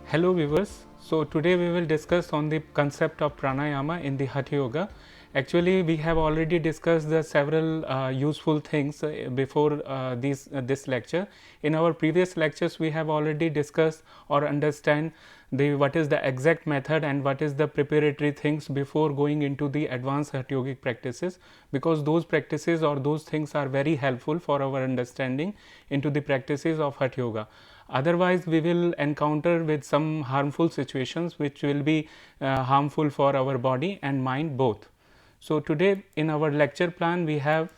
Hello viewers. So today we will discuss on the concept of pranayama in the Hatha Yoga. Actually, we have already discussed the several useful things before this lecture. In our previous lectures, we have already discussed or understand the what is the exact method and what is the preparatory things before going into the advanced Hatha Yogic practices, because those practices or those things are very helpful for our understanding into the practices of Hatha Yoga. Otherwise, we will encounter with some harmful situations which will be harmful for our body and mind both. So, today in our lecture plan we have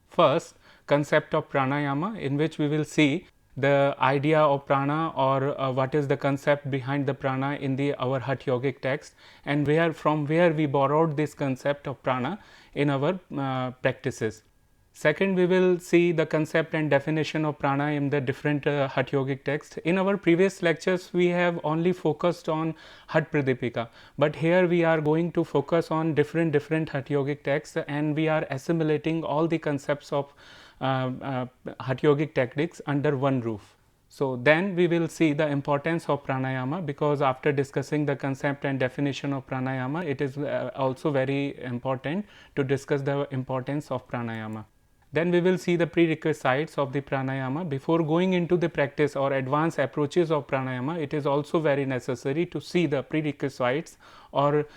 first concept of pranayama, in which we will see the idea of prana or what is the concept behind the prana in the our Hatha Yogic text, and from where we borrowed this concept of prana in our practices. Second, we will see the concept and definition of prana in the different Hatha Yogic texts. In our previous lectures, we have only focused on Hatha Pradipika, but here we are going to focus on different Hatha Yogic texts, and we are assimilating all the concepts of Hatha Yogic techniques under one roof. So, then we will see the importance of pranayama, because after discussing the concept and definition of pranayama, it is also very important to discuss the importance of pranayama. Then we will see the prerequisites of the pranayama. Before going into the practice or advanced approaches of pranayama, it is also very necessary to see the prerequisites or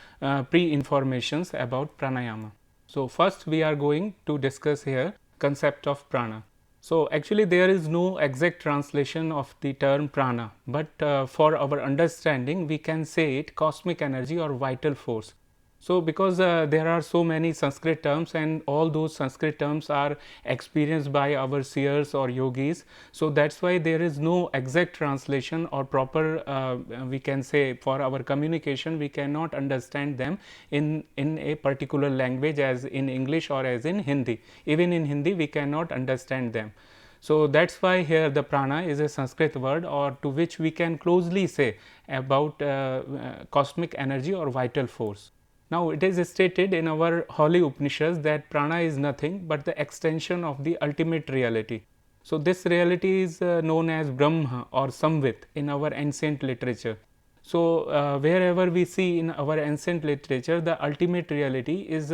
pre-informations about pranayama. So, first we are going to discuss here concept of prana. So, actually there is no exact translation of the term prana, but for our understanding we can say it cosmic energy or vital force. So, because there are so many Sanskrit terms and all those Sanskrit terms are experienced by our seers or yogis. So, that is why there is no exact translation or proper we can say for our communication we cannot understand them in a particular language as in English or as in Hindi. Even in Hindi we cannot understand them. So, that is why here the prana is a Sanskrit word, or to which we can closely say about cosmic energy or vital force. Now, it is stated in our holy Upanishads that prana is nothing but the extension of the ultimate reality. So, this reality is known as Brahma or Samvit in our ancient literature. So, wherever we see in our ancient literature, the ultimate reality is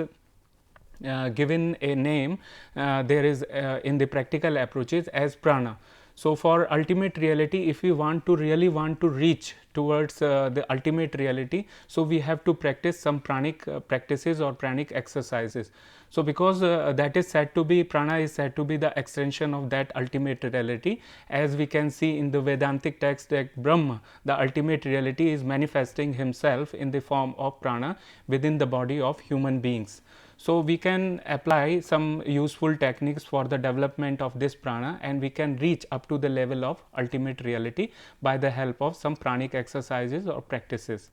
given a name, there is in the practical approaches as prana. So, for ultimate reality, if we really want to reach towards the ultimate reality, so we have to practice some pranic practices or pranic exercises. So, because that is said to be, prana is said to be the extension of that ultimate reality, as we can see in the Vedantic text that Brahma, the ultimate reality, is manifesting himself in the form of prana within the body of human beings. So, we can apply some useful techniques for the development of this prana, and we can reach up to the level of ultimate reality by the help of some pranic exercises or practices.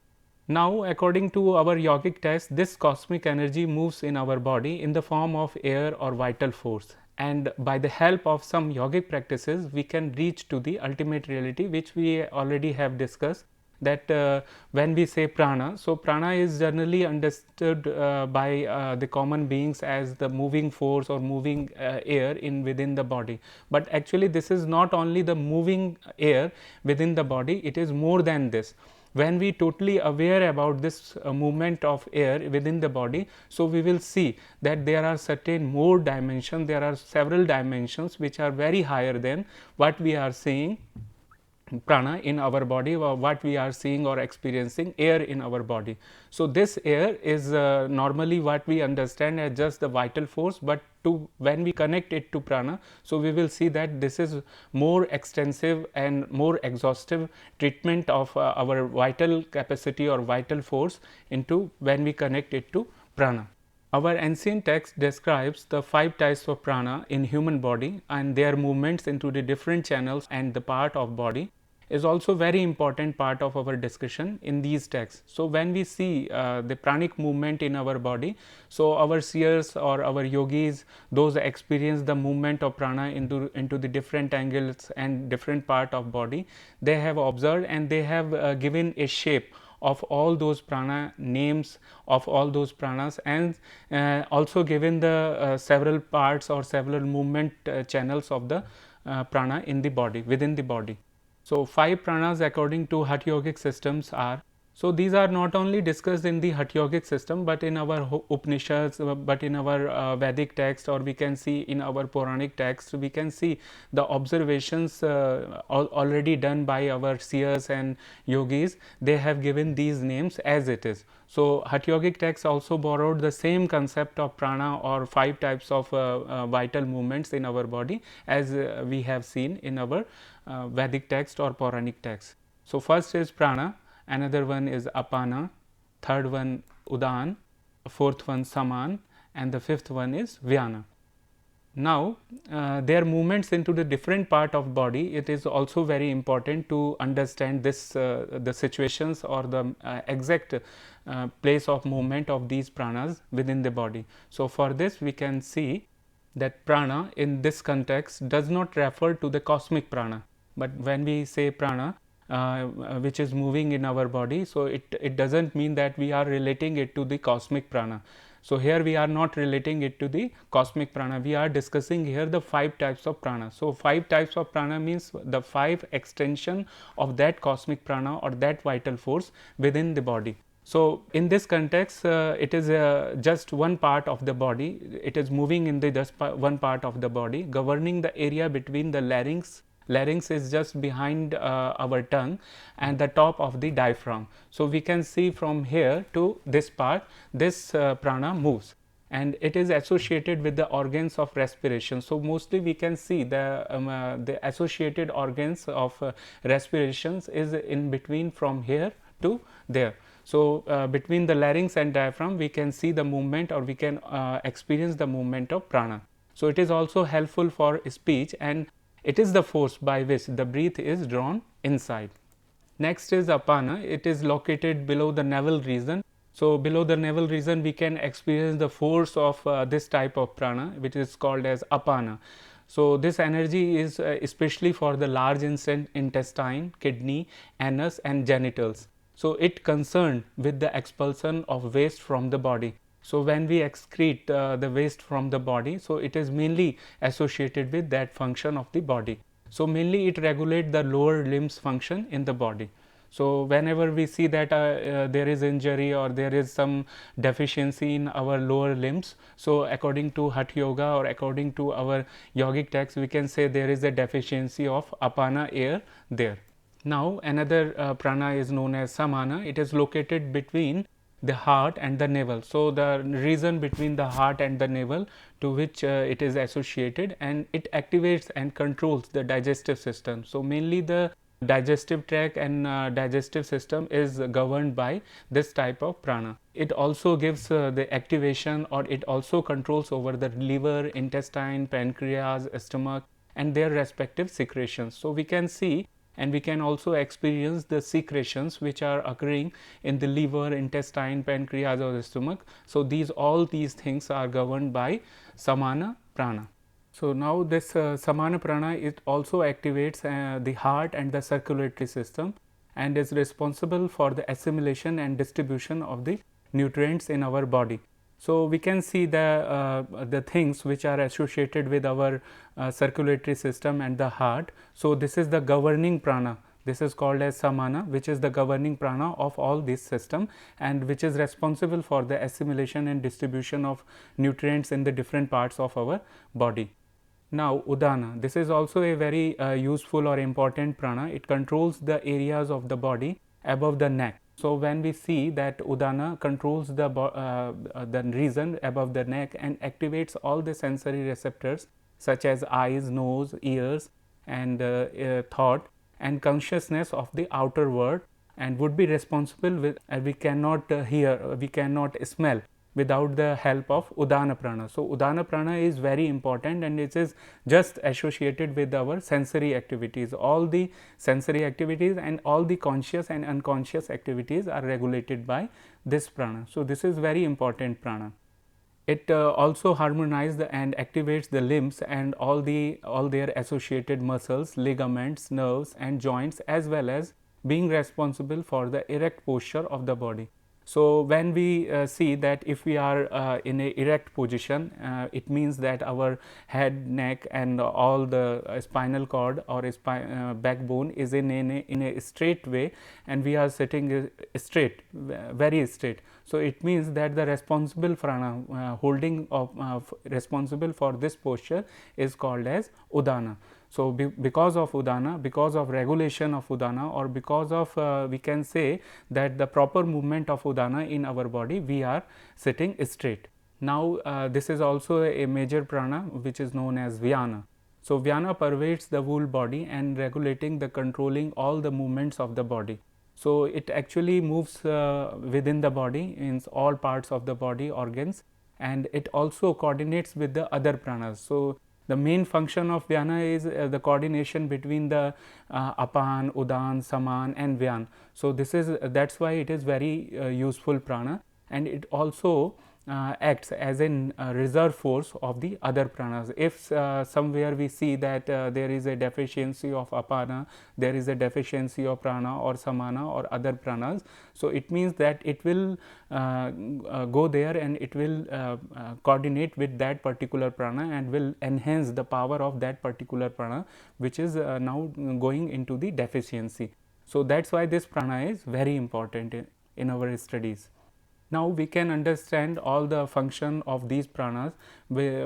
Now, according to our yogic test, this cosmic energy moves in our body in the form of air or vital force, and by the help of some yogic practices we can reach to the ultimate reality, which we already have discussed, that when we say prana, so prana is generally understood by the common beings as the moving force or moving air in within the body, but actually this is not only the moving air within the body, it is more than this. When we totally aware about this movement of air within the body, so we will see that there are certain more dimensions, there are several dimensions which are very higher than what we are seeing prana in our body, or what we are seeing or experiencing air in our body. So, this air is normally what we understand as just the vital force, but when we connect it to prana, so we will see that this is more extensive and more exhaustive treatment of our vital capacity or vital force into when we connect it to prana. Our ancient text describes the 5 types of prana in human body, and their movements into the different channels and the part of body is also very important part of our discussion in these texts. So, when we see the pranic movement in our body, so our seers or our yogis, those experience the movement of prana into the different angles and different part of body, they have observed and they have given a shape of all those prana, names of all those pranas, and also given the several parts or several movement channels of the prana in the body, within the body. So 5 pranas according to Hatha Yogic systems are, so these are not only discussed in the Hatha Yogic system, but in our Upanishads, but in our Vedic text, or we can see in our Puranic text, we can see the observations already done by our seers and yogis. They have given these names as it is. So Hatha Yogic texts also borrowed the same concept of prana or 5 types of vital movements in our body as we have seen in our Vedic text or Puranic text. So first is prana, another one is apana, third one udan, fourth one saman, and the fifth one is vyana. Now their movements into the different part of body, it is also very important to understand this the situations or the exact place of movement of these pranas within the body. So for this we can see that prana in this context does not refer to the cosmic prana, but when we say prana which is moving in our body, so it doesn't mean that we are relating it to the cosmic prana. So here we are not relating it to the cosmic prana, we are discussing here the 5 types of prana. So 5 types of prana means the 5 extension of that cosmic prana or that vital force within the body. So in this context it is just one part of the body, it is moving in the just one part of the body, governing the area between the larynx. Larynx is just behind our tongue and the top of the diaphragm. So we can see from here to this part, this prana moves and it is associated with the organs of respiration. So mostly we can see the associated organs of respirations is in between from here to there. So between the larynx and diaphragm we can see the movement, or we can experience the movement of prana. So it is also helpful for speech, and it is the force by which the breath is drawn inside. Next is apana. It is located below the navel region. So below the navel region we can experience the force of this type of prana, which is called as apana. So this energy is especially for the large intestine, kidney, anus and genitals. So it concerned with the expulsion of waste from the body. So when we excrete the waste from the body, so it is mainly associated with that function of the body. So mainly it regulates the lower limbs function in the body. So whenever we see that there is injury or there is some deficiency in our lower limbs, so according to Hatha Yoga or according to our yogic text, we can say there is a deficiency of apana air there. Now another prana is known as samana. It is located between the heart and the navel. So the region between the heart and the navel to which it is associated, and it activates and controls the digestive system. So mainly the digestive tract and digestive system is governed by this type of prana. It also gives the activation, or it also controls over the liver, intestine, pancreas, stomach and their respective secretions. So we can see and we can also experience the secretions which are occurring in the liver, intestine, pancreas or the stomach. So all these things are governed by samana prana. So now this samana prana, it also activates the heart and the circulatory system and is responsible for the assimilation and distribution of the nutrients in our body. So we can see the things which are associated with our circulatory system and the heart. So this is the governing prana. This is called as samana, which is the governing prana of all this system and which is responsible for the assimilation and distribution of nutrients in the different parts of our body. Now udana, this is also a very useful or important prana. It controls the areas of the body above the neck. So when we see that udana controls the region above the neck and activates all the sensory receptors such as eyes, nose, ears and thought and consciousness of the outer world, and would be responsible with we cannot hear, we cannot smell without the help of udana prana. So udana prana is very important and it is just associated with our sensory activities. All the sensory activities and all the conscious and unconscious activities are regulated by this prana. So this is very important prana. It also harmonizes and activates the limbs and all their associated muscles, ligaments, nerves and joints, as well as being responsible for the erect posture of the body. So when we see that if we are in a erect position, it means that our head, neck and all the spinal cord or backbone is in a straight way, and we are sitting straight, very straight. So it means that the responsible prana holding of responsible for this posture is called as Udana. So because of Udana, because of regulation of Udana, or because of we can say that the proper movement of Udana in our body, we are sitting straight. Now this is also a major prana which is known as Vyana. So Vyana pervades the whole body and regulating the controlling all the movements of the body. So it actually moves within the body in all parts of the body organs, and it also coordinates with the other pranas. So the main function of Vyana is the coordination between the Apan, Udan, Saman and Vyan. So this is that's why it is very useful prana, and it also acts as a reserve force of the other pranas. If somewhere we see that there is a deficiency of apana, there is a deficiency of prana or samana or other pranas, so it means that it will go there and it will coordinate with that particular prana and will enhance the power of that particular prana, which is now going into the deficiency. So that's why this prana is very important in our studies. Now we can understand all the function of these pranas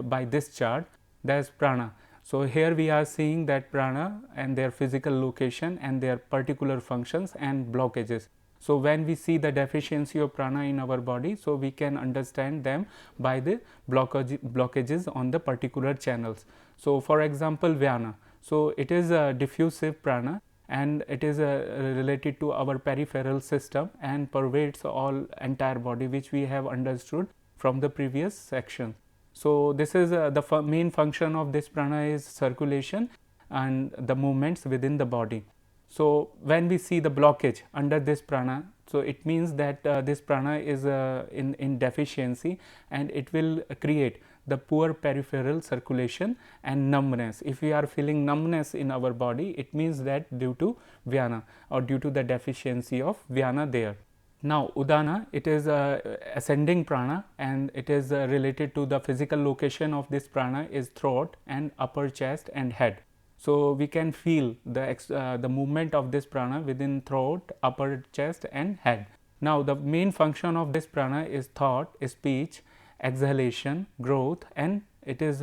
by this chart. That's prana. So here we are seeing that prana and their physical location and their particular functions and blockages. So when we see the deficiency of prana in our body, so we can understand them by the blockages on the particular channels. So for example, Vyana. So it is a diffusive prana, and it is related to our peripheral system and pervades all entire body, which we have understood from the previous section. So this is the main function of this prana is circulation and the movements within the body. So when we see the blockage under this prana, so it means that this prana is in deficiency, and it will create the poor peripheral circulation and numbness. If we are feeling numbness in our body, it means that due to Vyana or due to the deficiency of Vyana there. Now Udana, it is ascending prana, and it is related to the physical location of this prana is throat and upper chest and head. So we can feel the movement of this prana within throat, upper chest and head. Now the main function of this prana is thought, speech, exhalation, growth, and it is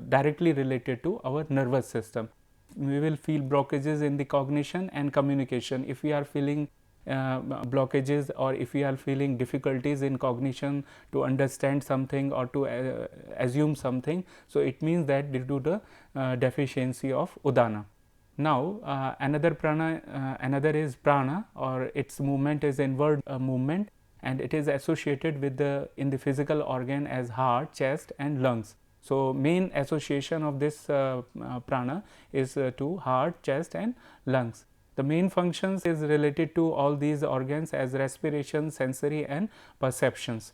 directly related to our nervous system. We will feel blockages in the cognition and communication. If we are feeling blockages, or if we are feeling difficulties in cognition to understand something or to assume something, so it means that due to the deficiency of Udana. Now another is prana, or its movement is inward movement, and it is associated with in the physical organ as heart, chest and lungs. So main association of this prana is to heart, chest and lungs. The main functions is related to all these organs as respiration, sensory and perceptions.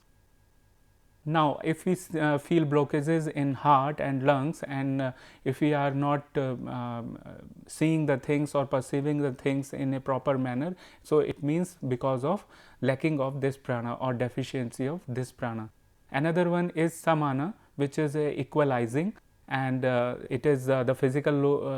Now if we feel blockages in heart and lungs, and if we are not seeing the things or perceiving the things in a proper manner, so it means because of lacking of this prana or deficiency of this prana. Another one is samana, which is equalizing, and it is the physical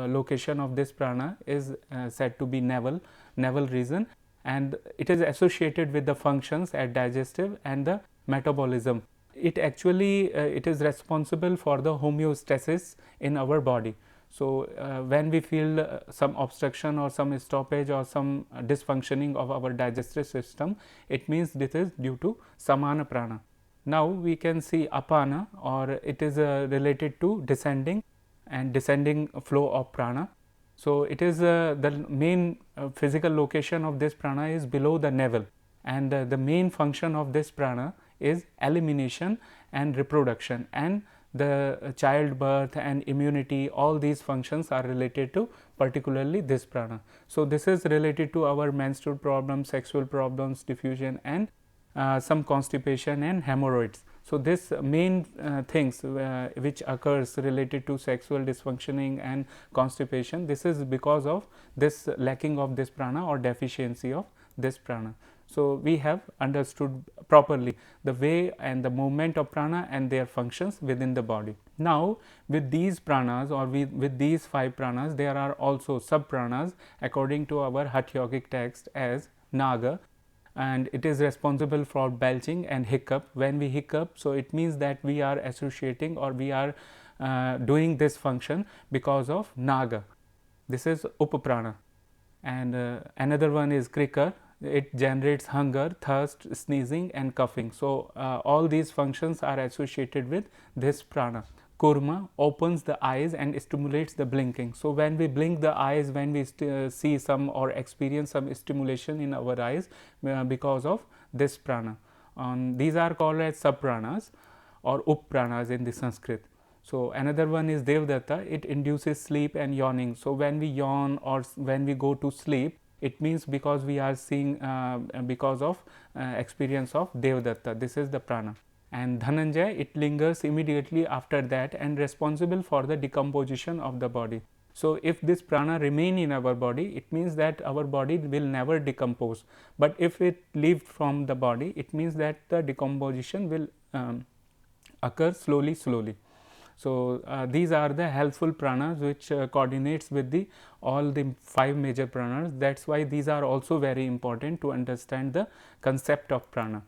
location of this prana is said to be navel region, and it is associated with the functions at digestive and the metabolism. It actually it is responsible for the homeostasis in our body. So when we feel some obstruction or some stoppage or some dysfunctioning of our digestive system, it means this is due to samana prana. Now we can see apana, or it is related to descending flow of prana. So it is the main physical location of this prana is below the navel, and the main function of this prana is elimination and reproduction, and the childbirth and immunity. All these functions are related to particularly this prana. So this is related to our menstrual problems, sexual problems, diffusion and some constipation and hemorrhoids. So this main things which occurs related to sexual dysfunctioning and constipation, this is because of this lacking of this prana or deficiency of this prana. So we have understood properly the way and the movement of prana and their functions within the body. Now with these pranas or with these 5 pranas, there are also sub pranas according to our Hatha Yogic text as Naga, and it is responsible for belching and hiccup. When we hiccup, so it means that we are associating or we are doing this function because of Naga. This is Upaprana. And another one is Krika. It generates hunger, thirst, sneezing and coughing. So all these functions are associated with this prana. Kurma opens the eyes and stimulates the blinking. So when we blink the eyes, when we see some or experience some stimulation in our eyes because of this prana. These are called as subpranas or uppranas in the Sanskrit. So another one is Devdatta. It induces sleep and yawning. So when we yawn or when we go to sleep, it means because we are seeing because of experience of Devdatta. This is the prana. And Dhananjay, it lingers immediately after that and responsible for the decomposition of the body. So if this prana remain in our body, it means that our body will never decompose. But if it leaves from the body, it means that the decomposition will occur slowly. So these are the helpful pranas which coordinates with the all the 5 major pranas. That's why these are also very important to understand the concept of prana.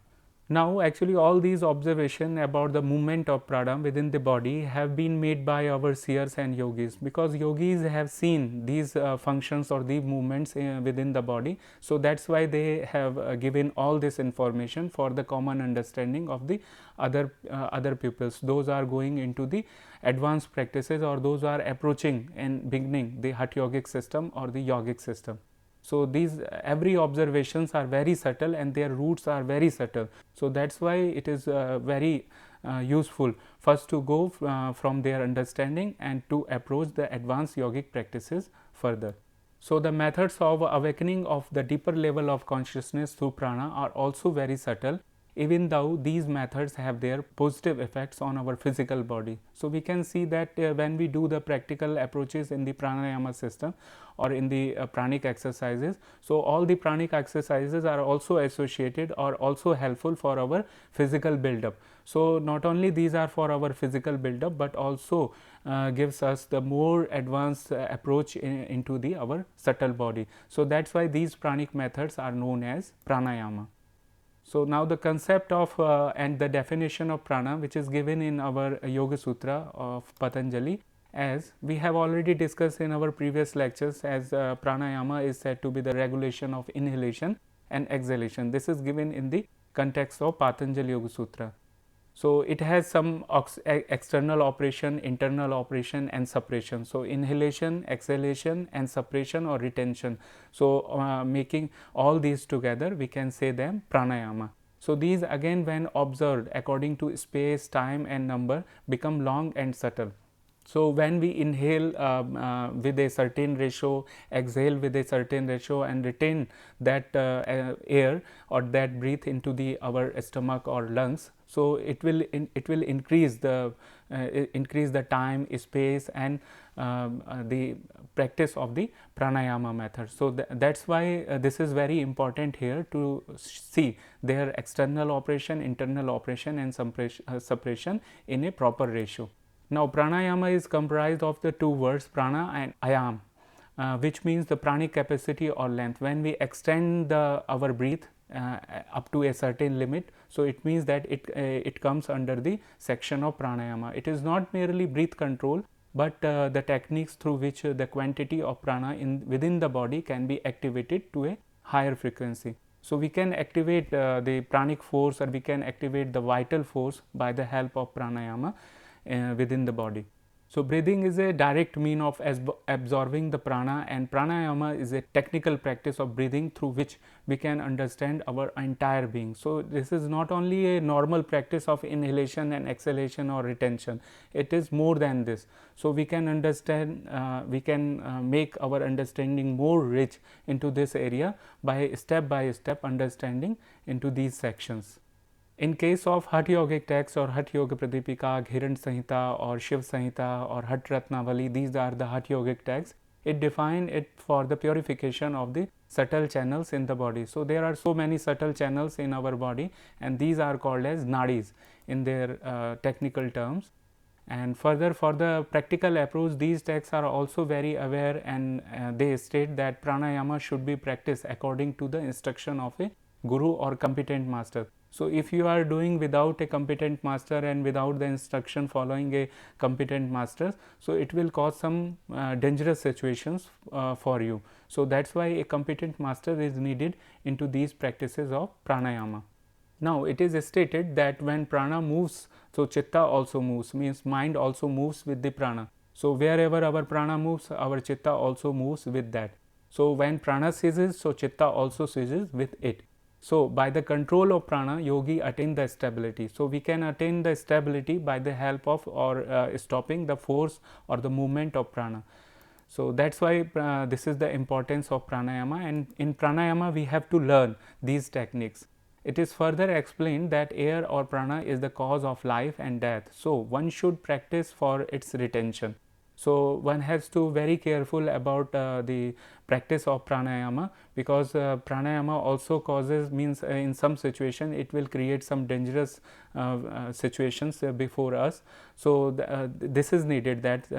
Now actually all these observations about the movement of prana within the body have been made by our seers and yogis, because yogis have seen these functions or these movements within the body. So that's why they have given all this information for the common understanding of the other pupils. Those are going into the advanced practices or those are approaching and beginning the Hatha Yogic system or the yogic system. So these every observations are very subtle and their roots are very subtle. So that's why it is very useful first to go from their understanding and to approach the advanced yogic practices further. So the methods of awakening of the deeper level of consciousness through prana are also very subtle, even though these methods have their positive effects on our physical body. So we can see that when we do the practical approaches in the pranayama system or in the pranic exercises, so all the pranic exercises are also associated or also helpful for our physical build-up. So not only these are for our physical build-up, but also gives us the more advanced approach into the our subtle body. So that's why these pranic methods are known as pranayama. So now the concept of and the definition of prana, which is given in our Yoga Sutra of Patanjali, as we have already discussed in our previous lectures, as pranayama is said to be the regulation of inhalation and exhalation. This is given in the context of Patanjali Yoga Sutra. So it has some external operation, internal operation and suppression. So inhalation, exhalation and suppression or retention. So making all these together, we can say them pranayama. So these again, when observed according to space, time and number, become long and subtle. So when we inhale with a certain ratio, exhale with a certain ratio and retain that air or that breath into the our stomach or lungs, so it will increase the time, space and the practice of the pranayama method. So that's why this is very important here to see their external operation, internal operation and suppression in a proper ratio. Now pranayama is comprised of the 2 words prana and ayam, which means the pranic capacity or length. When we extend our breath up to a certain limit, so it means that it comes under the section of pranayama. It is not merely breath control, but the techniques through which the quantity of prana within the body can be activated to a higher frequency. So we can activate the pranic force or we can activate the vital force by the help of pranayama within the body. So breathing is a direct mean of absorbing the prana, and pranayama is a technical practice of breathing through which we can understand our entire being. So this is not only a normal practice of inhalation and exhalation or retention, it is more than this. So we can understand, we can make our understanding more rich into this area by step understanding into these sections. In case of Hatha Yogic texts or Hatha Yoga Pradipika, Ghiran Samhita or Shiv Samhita or Hatha Ratnavali, these are the Hatha Yogic texts. it define it for the purification of the subtle channels in the body. So there are so many subtle channels in our body, and these are called as nadis in their technical terms. And further, for the practical approach, these texts are also very aware, and they state that pranayama should be practiced according to the instruction of a guru or competent master. So if you are doing without a competent master and without the instruction following a competent master, so it will cause some dangerous situations for you. So that's why a competent master is needed into these practices of pranayama. Now it is stated that when prana moves, so chitta also moves, means mind also moves with the prana. So wherever our prana moves, our chitta also moves with that. So when prana ceases, so chitta also ceases with it. So by the control of prana, yogi attain the stability. So we can attain the stability by the help of or stopping the force or the movement of prana. So that's why this is the importance of pranayama, and in pranayama we have to learn these techniques. It is further explained that air or prana is the cause of life and death. So one should practice for its retention. So one has to very careful about the practice of pranayama, because pranayama also causes, means in some situation it will create some dangerous situations before us. So this is needed, that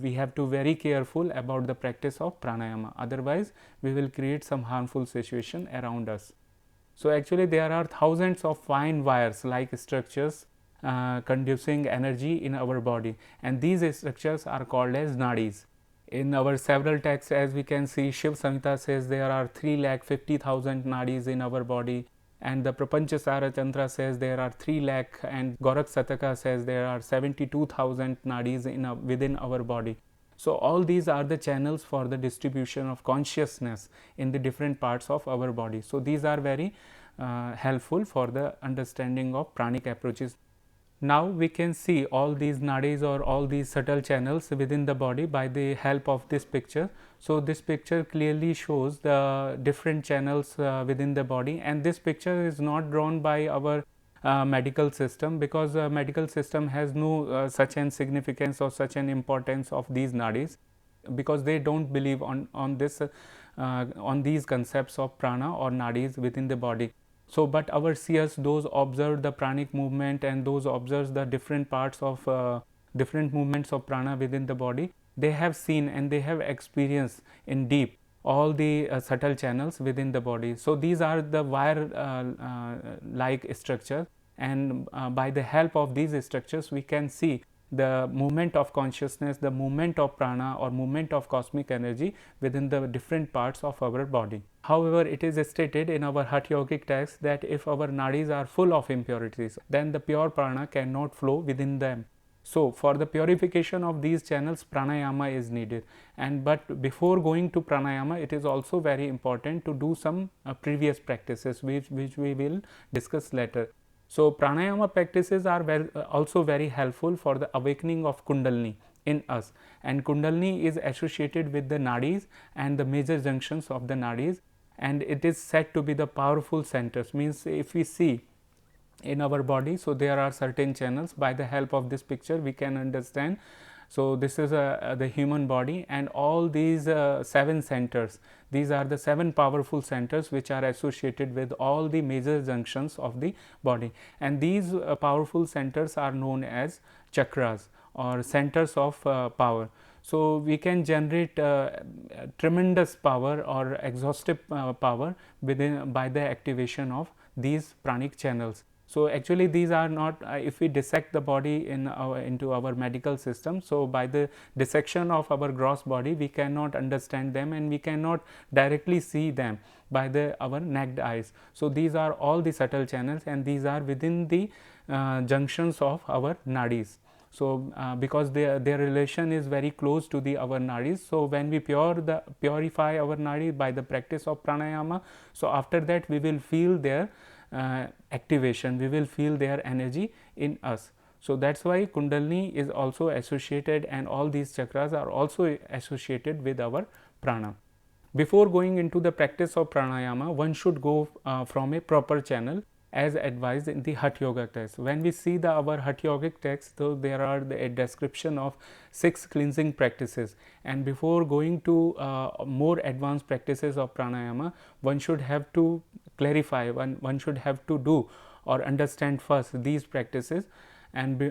we have to very careful about the practice of pranayama, otherwise we will create some harmful situation around us. So actually there are thousands of fine wires like structures conducing energy in our body, and these structures are called as nadis. In our several texts, as we can see, Shiv Samhita says there are 3,50,000 nadis in our body, and the Prapanchasara Tantra says there are 3 lakh, and Gorak Sataka says there are 72,000 nadis within our body. So all these are the channels for the distribution of consciousness in the different parts of our body. So these are very helpful for the understanding of pranic approaches. Now we can see all these nadis or all these subtle channels within the body by the help of this picture. So this picture clearly shows the different channels within the body, and this picture is not drawn by our medical system, because medical system has no such an significance or such an importance of these nadis, because they don't believe on this on these concepts of prana or nadis within the body. So but our seers, those observe the pranic movement and those observe the different parts of different movements of prana within the body, they have seen and they have experienced in deep all the subtle channels within the body. So these are the wire like structure, and by the help of these structures we can see the movement of consciousness, the movement of prana or movement of cosmic energy within the different parts of our body. However, it is stated in our Hatha Yogic text that if our nadis are full of impurities, then the pure prana cannot flow within them. So for the purification of these channels, pranayama is needed. And but before going to pranayama, it is also very important to do some previous practices which we will discuss later. So pranayama practices are also very helpful for the awakening of kundalini in us, and kundalini is associated with the nadis and the major junctions of the nadis, and it is said to be the powerful centers. Means if we see in our body, so there are certain channels. By the help of this picture we can understand. So this is the human body, and all these 7 centers, these are the 7 powerful centers which are associated with all the major junctions of the body, and these powerful centers are known as chakras or centers of power. So we can generate tremendous power or exhaustive power by the activation of these pranic channels. So actually these are not, if we dissect the body into our medical system, so by the dissection of our gross body we cannot understand them, and we cannot directly see them by our naked eyes. So these are all the subtle channels, and these are within the junctions of our nadis. So because their relation is very close to our nadis, so when we purify our nadi by the practice of pranayama, so after that we will feel their activation, we will feel their energy in us. So that's why kundalini is also associated, and all these chakras are also associated with our prana. Before going into the practice of pranayama, one should go from a proper channel. as advised in the Hatha Yoga text. When we see our Hatha Yogic text, so there are a description of 6 cleansing practices, and before going to more advanced practices of pranayama, one should have to clarify, one should have to do or understand first these practices, and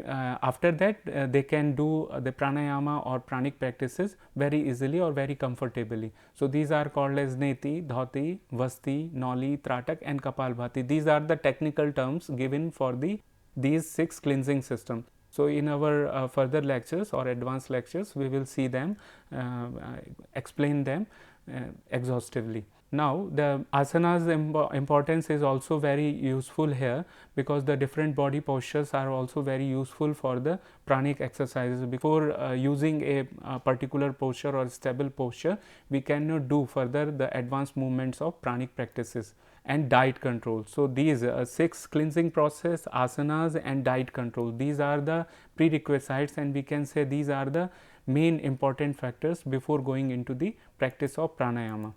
after that they can do the pranayama or pranic practices very easily or very comfortably. So, these are called as neti, dhoti, vasti, noli, tratak and kapalbhati. These are the technical terms given for these 6 cleansing systems. So, in our further lectures or advanced lectures, we will see them, explain them exhaustively. Now, the asanas importance is also very useful here, because the different body postures are also very useful for the pranic exercises. Before using a particular posture or stable posture, we cannot do further the advanced movements of pranic practices. And diet control. So, these 6 cleansing process, asanas and diet control, these are the prerequisites, and we can say these are the main important factors before going into the practice of pranayama.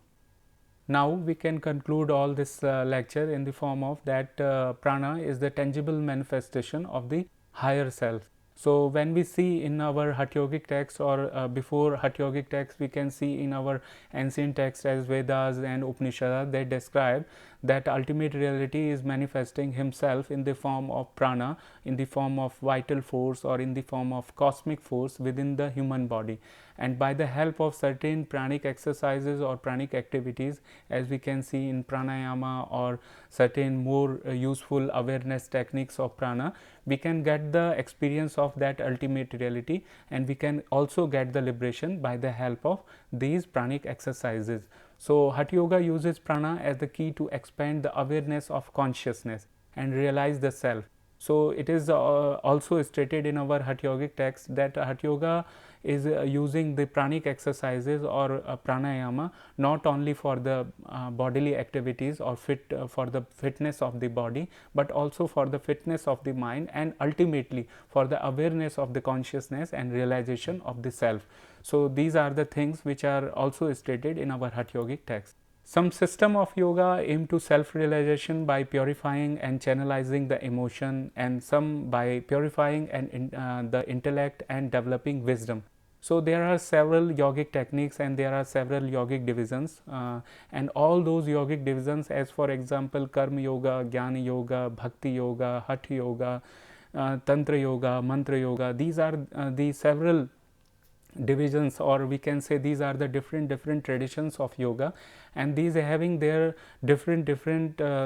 Now, we can conclude all this lecture in the form of that prana is the tangible manifestation of the higher self. So, when we see in our Hatha Yogic text or before Hatha Yogic text, we can see in our ancient texts as Vedas and Upanishads, they describe that ultimate reality is manifesting himself in the form of prana, in the form of vital force or in the form of cosmic force within the human body. And by the help of certain pranic exercises or pranic activities, as we can see in pranayama or certain more useful awareness techniques of prana, we can get the experience of that ultimate reality, and we can also get the liberation by the help of these pranic exercises. So, Hatha Yoga uses prana as the key to expand the awareness of consciousness and realize the self. So, it is also stated in our Hatha Yogic text that Hatha Yoga is using the pranic exercises or pranayama not only for the bodily activities or for the fitness of the body, but also for the fitness of the mind, and ultimately for the awareness of the consciousness and realization of the self. So, these are the things which are also stated in our Hatha Yogic text. Some system of yoga aim to self-realization by purifying and channelizing the emotion, and some by purifying and the intellect and developing wisdom. So, there are several yogic techniques and there are several yogic divisions, and all those yogic divisions, as for example Karma Yoga, Jnana Yoga, Bhakti Yoga, Hatha Yoga, Tantra Yoga, Mantra Yoga, these are the several divisions, or we can say these are the different traditions of yoga, and these are having their different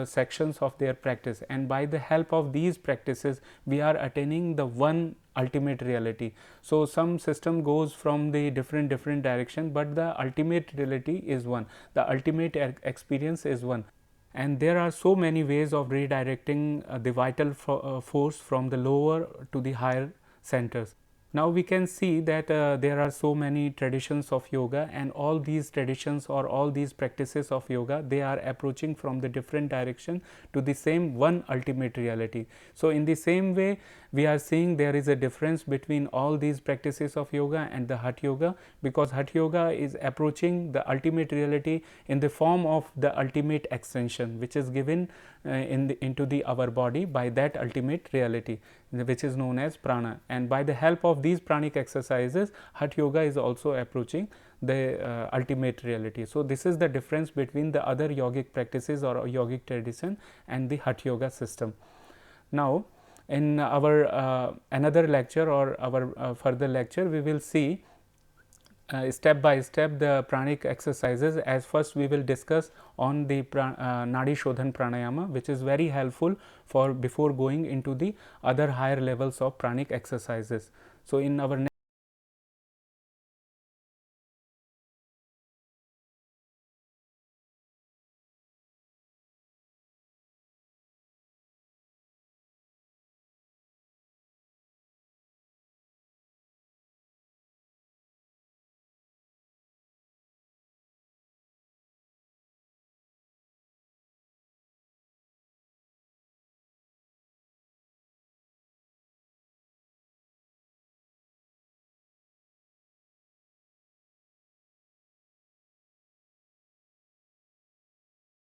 sections of their practice, and by the help of these practices we are attaining the one ultimate reality. So, some system goes from the different direction, but the ultimate reality is one, the ultimate experience is one. And there are so many ways of redirecting the vital force from the lower to the higher centers. Now, we can see that there are so many traditions of yoga, and all these traditions or all these practices of yoga, they are approaching from the different direction to the same one ultimate reality. So, in the same way, we are seeing there is a difference between all these practices of yoga and the Hatha Yoga, because Hatha Yoga is approaching the ultimate reality in the form of the ultimate extension, which is given into our body by that ultimate reality, which is known as prana. And by the help of these pranic exercises, Hatha Yoga is also approaching the ultimate reality. So, this is the difference between the other yogic practices or yogic tradition and the Hatha Yoga system. Now, in our another lecture or our further lecture, we will see step by step the pranic exercises. As first we will discuss on the Nadi Shodhan pranayama, which is very helpful for before going into the other higher levels of pranic exercises. So, in our